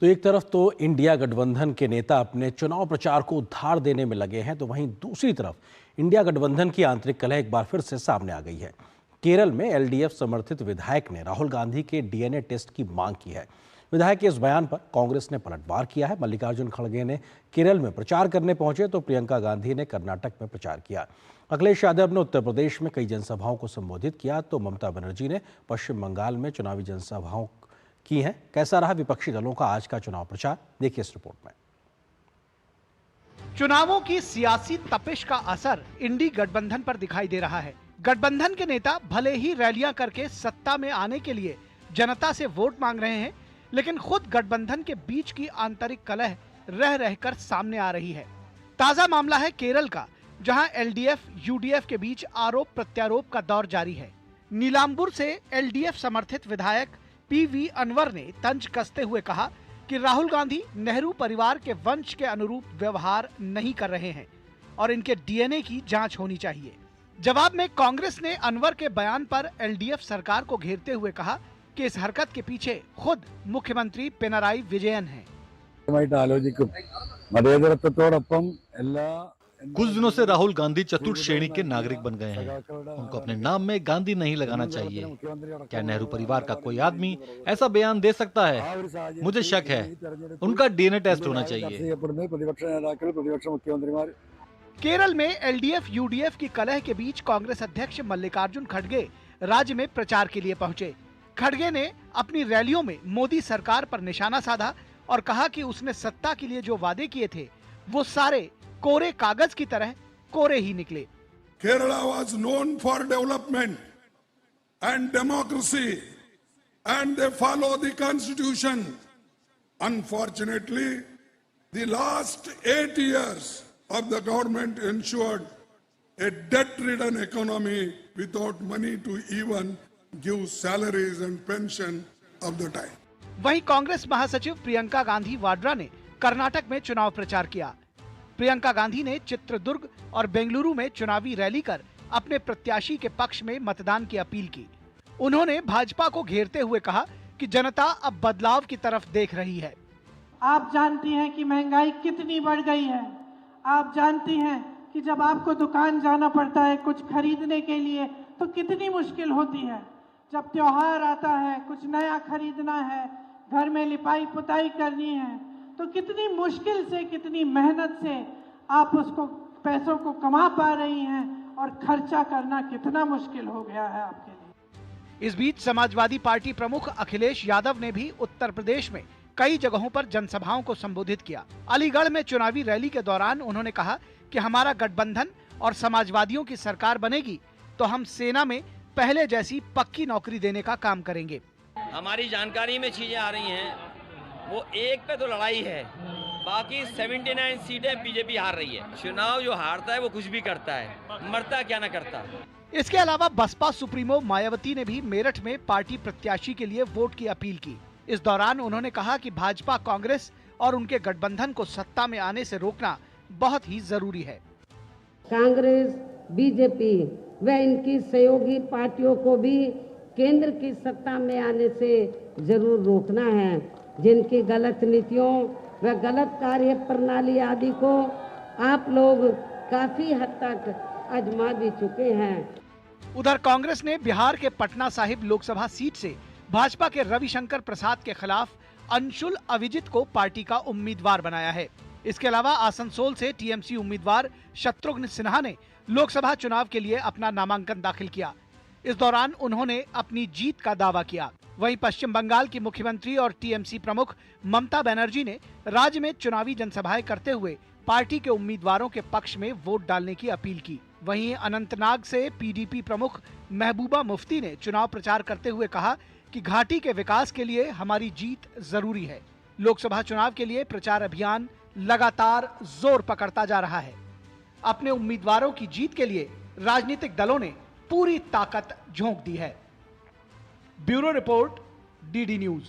तो एक तरफ तो इंडिया गठबंधन के नेता अपने चुनाव प्रचार को धार देने में लगे हैं, तो वहीं दूसरी तरफ इंडिया गठबंधन की आंतरिक कलह एक बार फिर से सामने आ गई है। केरल में एलडीएफ समर्थित विधायक ने राहुल गांधी के डीएनए टेस्ट की मांग की है। विधायक के इस बयान पर कांग्रेस ने पलटवार किया है। मल्लिकार्जुन खड़गे ने केरल में प्रचार करने पहुंचे तो प्रियंका गांधी ने कर्नाटक में प्रचार किया। अखिलेश यादव ने उत्तर प्रदेश में कई जनसभाओं को संबोधित किया तो ममता बनर्जी ने पश्चिम बंगाल में चुनावी जनसभाओं की हैं। कैसा रहा विपक्षी दलों का आज का चुनाव प्रचार, देखिए इस रिपोर्ट में। चुनावों की सियासी तपिश का असर इंडी गठबंधन पर दिखाई दे रहा है। गठबंधन के नेता भले ही रैलियां करके सत्ता में आने के लिए जनता से वोट मांग रहे हैं, लेकिन खुद गठबंधन के बीच की आंतरिक कलह रह रहकर सामने आ रही है। ताजा मामला है केरल का, जहां एलडीएफ यूडीएफ के बीच आरोप प्रत्यारोप का दौर जारी है। नीलांबुर से एलडीएफ समर्थित विधायक पीवी अनवर ने तंज कसते हुए कहा कि राहुल गांधी नेहरू परिवार के वंश के अनुरूप व्यवहार नहीं कर रहे हैं और इनके डीएनए की जांच होनी चाहिए। जवाब में कांग्रेस ने अनवर के बयान पर एलडीएफ सरकार को घेरते हुए कहा कि इस हरकत के पीछे खुद मुख्यमंत्री पिनराई विजयन हैं। कुछ दिनों से राहुल गांधी चतुर्थ श्रेणी के नागरिक बन गए हैं। उनको अपने नाम में गांधी नहीं लगाना चाहिए। क्या नेहरू परिवार का कोई आदमी ऐसा बयान दे सकता है? मुझे शक है। उनका डीएनए टेस्ट होना चाहिए। केरल में एलडीएफ यूडीएफ की कलह के बीच कांग्रेस अध्यक्ष मल्लिकार्जुन खड़गे राज्य में प्रचार के लिए पहुंचे। खड़गे ने अपनी रैलियों में मोदी सरकार पर निशाना साधा और कहा कि उसने सत्ता के लिए जो वादे किए थे वो सारे कोरे कागज की तरह कोरे ही निकले। Kerala was known for development and democracy and they follow the constitution. Unfortunately the last 8 years of the government ensured a debt-ridden economy without money to even give salaries and pension of the time. वहीं कांग्रेस महासचिव प्रियंका गांधी वाड्रा ने कर्नाटक में चुनाव प्रचार किया। प्रियंका गांधी ने चित्रदुर्ग और बेंगलुरु में चुनावी रैली कर अपने प्रत्याशी के पक्ष में मतदान की अपील की। उन्होंने भाजपा को घेरते हुए कहा कि जनता अब बदलाव की तरफ देख रही है। आप जानती हैं कि महंगाई कितनी बढ़ गई है। आप जानती हैं कि जब आपको दुकान जाना पड़ता है कुछ खरीदने के लिए तो कितनी मुश्किल होती है। जब त्योहार आता है, कुछ नया खरीदना है, घर में लिपाई पुताई करनी है, तो कितनी मुश्किल से, कितनी मेहनत से आप उसको पैसों को कमा पा रही हैं और खर्चा करना कितना मुश्किल हो गया है आपके लिए। इस बीच समाजवादी पार्टी प्रमुख अखिलेश यादव ने भी उत्तर प्रदेश में कई जगहों पर जनसभाओं को संबोधित किया। अलीगढ़ में चुनावी रैली के दौरान उन्होंने कहा कि हमारा गठबंधन और समाजवादियों की सरकार बनेगी तो हम सेना में पहले जैसी पक्की नौकरी देने का काम करेंगे। हमारी जानकारी में चीजें आ रही हैं, वो एक पे तो लड़ाई है, बाकी 79 सीटें बीजेपी हार रही है। चुनाव जो हारता है वो कुछ भी करता है, मरता क्या ना करता। इसके अलावा बसपा सुप्रीमो मायावती ने भी मेरठ में पार्टी प्रत्याशी के लिए वोट की अपील की। इस दौरान उन्होंने कहा कि भाजपा कांग्रेस और उनके गठबंधन को सत्ता में आने से रोकना बहुत ही जरूरी है। कांग्रेस, बीजेपी व इनकी सहयोगी पार्टियों को भी केंद्र की सत्ता में आने से जरूर रोकना है। जिनकी गलत नीतियों व गलत कार्य प्रणाली आदि को आप लोग काफी हद तक आजमा भी चुके हैं। उधर कांग्रेस ने बिहार के पटना साहिब लोकसभा सीट से भाजपा के रविशंकर प्रसाद के खिलाफ अंशुल अविजित को पार्टी का उम्मीदवार बनाया है। इसके अलावा आसनसोल से टीएमसी उम्मीदवार शत्रुघ्न सिन्हा ने लोकसभा चुनाव के लिए अपना नामांकन दाखिल किया। इस दौरान उन्होंने अपनी जीत का दावा किया। वहीं पश्चिम बंगाल की मुख्यमंत्री और टीएमसी प्रमुख ममता बनर्जी ने राज्य में चुनावी जनसभाएं करते हुए पार्टी के उम्मीदवारों के पक्ष में वोट डालने की अपील की। वहीं अनंतनाग से पीडीपी प्रमुख महबूबा मुफ्ती ने चुनाव प्रचार करते हुए कहा कि घाटी के विकास के लिए हमारी जीत जरूरी है। लोकसभा चुनाव के लिए प्रचार अभियान लगातार जोर पकड़ता जा रहा है। अपने उम्मीदवारों की जीत के लिए राजनीतिक दलों ने पूरी ताकत झोंक दी है। Bureau report, DD news.